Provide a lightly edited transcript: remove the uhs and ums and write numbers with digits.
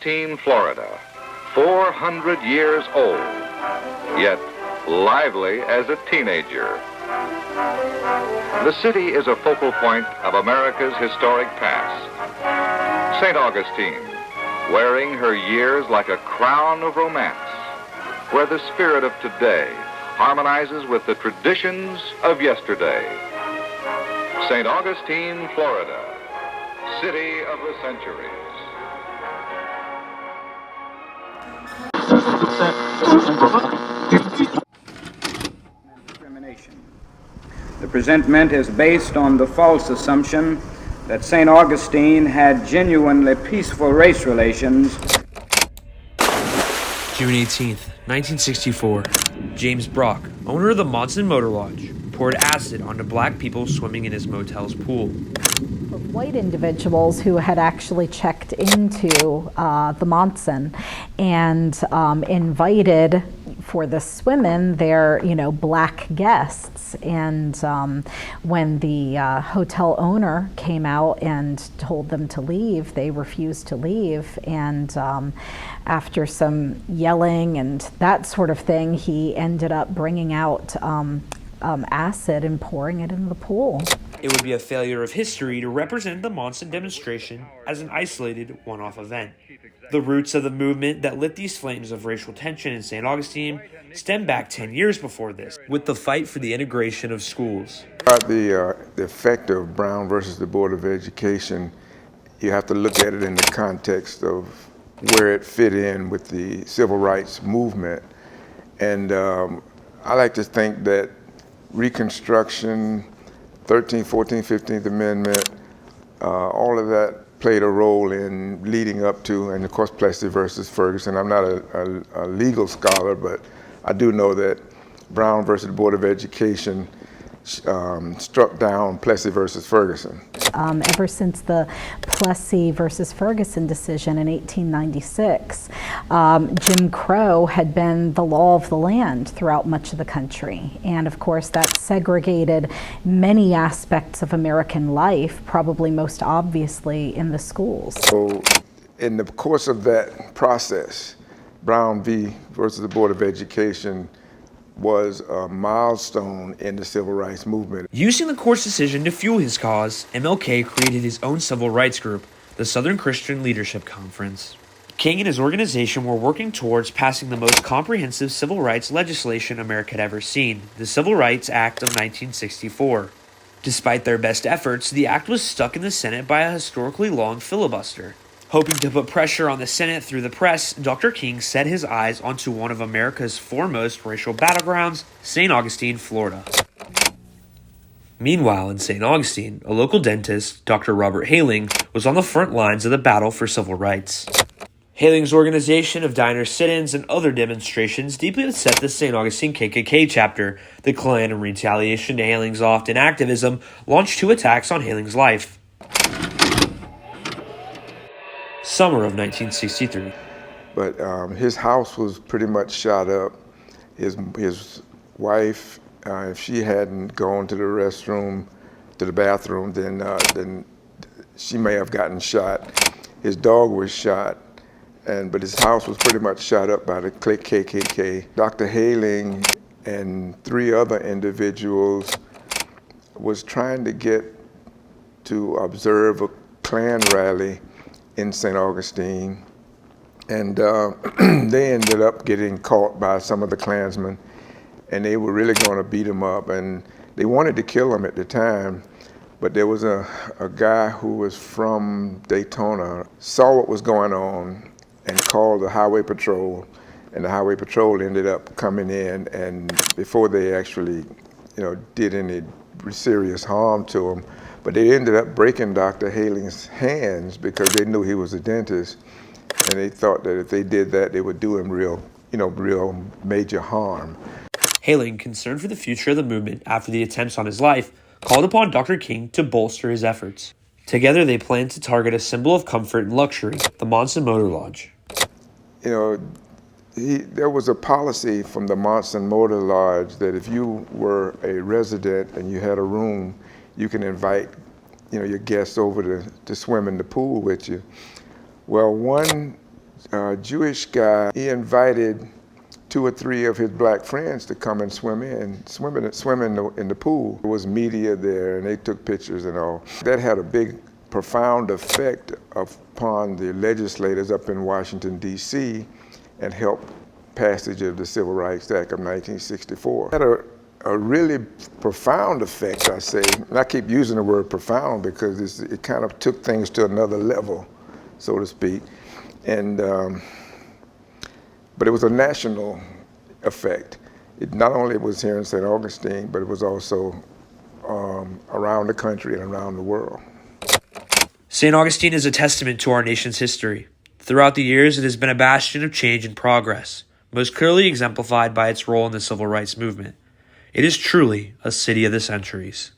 Florida, 400 years old, yet lively as a teenager. The city is a focal point of America's historic past. St. Augustine, wearing her years like a crown of romance, where the spirit of today harmonizes with the traditions of yesterday. St. Augustine, Florida, city of the centuries. Discrimination. The presentment is based on the false assumption that St. Augustine had genuinely peaceful race relations. June 18th, 1964. James Brock, owner of the Monson Motor Lodge, poured acid onto black people swimming in his motel's pool. Of white individuals who had actually checked into the Monson and invited for the swim-in their, black guests. And when the hotel owner came out and told them to leave, they refused to leave. And after some yelling and that sort of thing, he ended up bringing out acid and pouring it in the pool. It would be a failure of history to represent the Monson demonstration as an isolated one-off event. The roots of the movement that lit these flames of racial tension in St. Augustine stem back 10 years before this, with the fight for the integration of schools. The effect of Brown versus the Board of Education, you have to look at it in the context of where it fit in with the civil rights movement. And I like to think that Reconstruction, 13th, 14th, 15th Amendment, all of that played a role in leading up to, and of course, Plessy versus Ferguson. I'm not a legal scholar, but I do know that Brown versus the Board of Education struck down Plessy versus Ferguson. Ever since the Plessy versus Ferguson decision in 1896, Jim Crow had been the law of the land throughout much of the country. And of course, that segregated many aspects of American life, probably most obviously in the schools. So in the course of that process, Brown v. versus the Board of Education was a milestone in the civil rights movement. Using the court's decision to fuel his cause, MLK created his own civil rights group, the Southern Christian Leadership Conference. King and his organization were working towards passing the most comprehensive civil rights legislation America had ever seen, the Civil Rights Act of 1964. Despite their best efforts, the act was stuck in the Senate by a historically long filibuster. Hoping to put pressure on the Senate through the press, Dr. King set his eyes onto one of America's foremost racial battlegrounds, St. Augustine, Florida. Meanwhile, in St. Augustine, a local dentist, Dr. Robert Haling, was on the front lines of the battle for civil rights. Haling's organization of diner sit-ins and other demonstrations deeply upset the St. Augustine KKK chapter. The Klan, in retaliation to Haling's often activism, launched 2 attacks on Haling's life. Summer of 1963. But his house was pretty much shot up. His wife, if she hadn't gone to the bathroom, then she may have gotten shot. His dog was shot, but his house was pretty much shot up by the KKK. Dr. Haling and 3 other individuals was trying to get to observe a Klan rally in St. Augustine, and they ended up getting caught by some of the Klansmen, and they were really going to beat them up, and they wanted to kill them at the time, but there was a guy who was from Daytona, saw what was going on, and called the Highway Patrol, and the Highway Patrol ended up coming in, and before they actually, did any serious harm to him, but they ended up breaking Dr. Haling's hands because they knew he was a dentist, and they thought that if they did that, they would do him real major harm. Haling, concerned for the future of the movement after the attempts on his life, called upon Dr. King to bolster his efforts. Together, they planned to target a symbol of comfort and luxury, the Monson Motor Lodge. There was a policy from the Monson Motor Lodge that if you were a resident and you had a room, you can invite, your guests over to swim in the pool with you. Well, one Jewish guy. He invited 2 or 3 of his black friends to come and swim in the pool. There was media there, and they took pictures and all. That had a big, profound effect upon the legislators up in Washington, D.C., and helped passage of the Civil Rights Act of 1964. It had a really profound effect, I say. And I keep using the word profound because it kind of took things to another level, so to speak. And but it was a national effect. It not only was here in St. Augustine, but it was also around the country and around the world. St. Augustine is a testament to our nation's history. Throughout the years, it has been a bastion of change and progress, most clearly exemplified by its role in the civil rights movement. It is truly a city of the centuries.